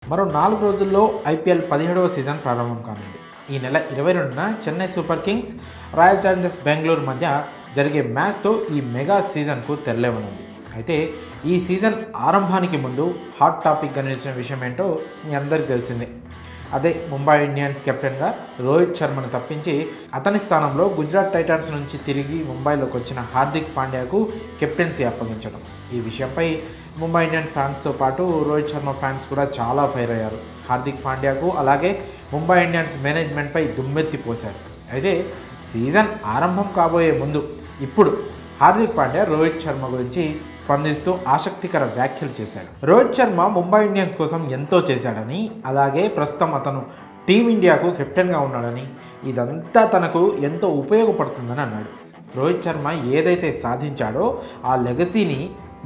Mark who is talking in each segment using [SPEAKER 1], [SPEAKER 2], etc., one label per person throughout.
[SPEAKER 1] మరో 4 రోజుల్లో IPL 17వ season ప్రారంభం కానుంది. ఈ నెల 22న Chennai Super Kings, Royal Challengers Bengaluru మధ్య జరిగే మ్యాచ్తో ఈ మెగా సీజన్కు తెరలేవనుంది. అయితే ఈ సీజన్ ఆరంభానికి ముందు హాట్ టాపిక్గా నిలిచిన విషయం ఏంటో మీ అందరికీ తెలిసిందే. అదే ముంబై ఇండియన్స్ కెప్టెన్గా రోహిత్ శర్మను తప్పించి అతని స్థానంలో గుజరాత్ టైటాన్స్ నుంచి తిరిగి ముంబైలోకి వచ్చిన హార్దిక్ పాండ్యాకు కెప్టెన్సీ అప్పగించడం. ఈ విషయంపై ముంబై ఇండియన్స్ ఫ్యాన్స్తో పాటు రోహిత్ శర్మ ఫ్యాన్స్ కూడా చాలా ఫైర్ అయ్యారు. హార్దిక్ పాండ్యాకు అలాగే ముంబై ఇండియన్స్ మేనేజ్మెంట్పై దుమ్మెత్తి పోశారు. అయితే సీజన్ ఆరంభం కాబోయే ముందు ఇప్పుడు హార్దిక్ పాండ్యా రోహిత్ శర్మ గురించి స్పందిస్తూ ఆసక్తికర వ్యాఖ్యలు చేశాడు. రోహిత్ శర్మ ముంబై ఇండియన్స్ కోసం ఎంతో చేశాడని, అలాగే ప్రస్తుతం అతను టీమిండియాకు కెప్టెన్గా ఉన్నాడని, ఇదంతా తనకు ఎంతో ఉపయోగపడుతుందని అన్నాడు. రోహిత్ శర్మ ఏదైతే సాధించాడో ఆ లెగసీని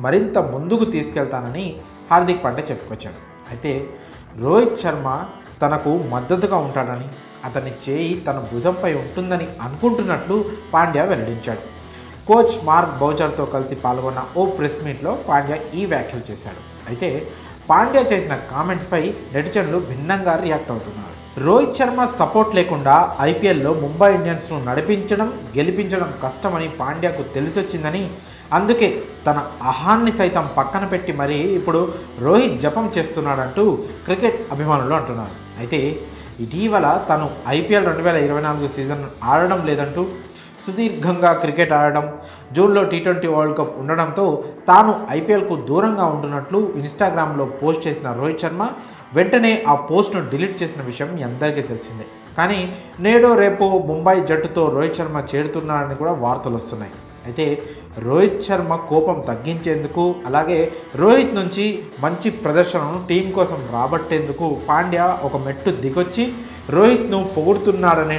[SPEAKER 1] మరింత ముందుకు తీసుకెళ్తానని హార్దిక్ పాండ్యా చెప్పుకొచ్చాడు. అయితే రోహిత్ శర్మ తనకు మద్దతుగా ఉంటాడని, అతని చేయి తన భుజంపై ఉంటుందని అనుకుంటున్నట్లు పాండ్యా వెల్లడించాడు. కోచ్ మార్క్ బౌచర్తో కలిసి పాల్గొన్న ఓ ప్రెస్ మీట్లో పాండ్యా ఈ వ్యాఖ్యలు చేశాడు. అయితే పాండ్యా చేసిన కామెంట్స్పై నెటిజన్లు భిన్నంగా రియాక్ట్ అవుతున్నారు. రోహిత్ శర్మ సపోర్ట్ లేకుండా ఐపీఎల్లో ముంబై ఇండియన్స్ను నడిపించడం, గెలిపించడం కష్టమని పాండ్యాకు తెలిసొచ్చిందని, అందుకే తన అహాన్ని సైతం పక్కన పెట్టి మరీ ఇప్పుడు రోహిత్ జపం చేస్తున్నాడంటూ క్రికెట్ అభిమానులు అంటున్నారు. అయితే ఇటీవల తను ఐపీఎల్ 2024 సీజన్ ఆడడం లేదంటూ, సుదీర్ఘంగా క్రికెట్ ఆడడం, జూన్లో టీ20 వరల్డ్ కప్ ఉండడంతో తాను ఐపీఎల్కు దూరంగా ఉంటున్నట్లు ఇన్స్టాగ్రామ్లో పోస్ట్ చేసిన రోహిత్ శర్మ వెంటనే ఆ పోస్ట్ను డిలీట్ చేసిన విషయం మీ అందరికీ తెలిసిందే. కానీ నేడో రేపో ముంబై జట్టుతో రోహిత్ శర్మ చేరుతున్నాడని కూడా వార్తలు వస్తున్నాయి. అయితే రోహిత్ శర్మ కోపం తగ్గించేందుకు, అలాగే రోహిత్ నుంచి మంచి ప్రదర్శనను టీం కోసం రాబట్టేందుకు పాండ్యా ఒక మెట్టు దిగొచ్చి రోహిత్ను పొగుడుతున్నాడనే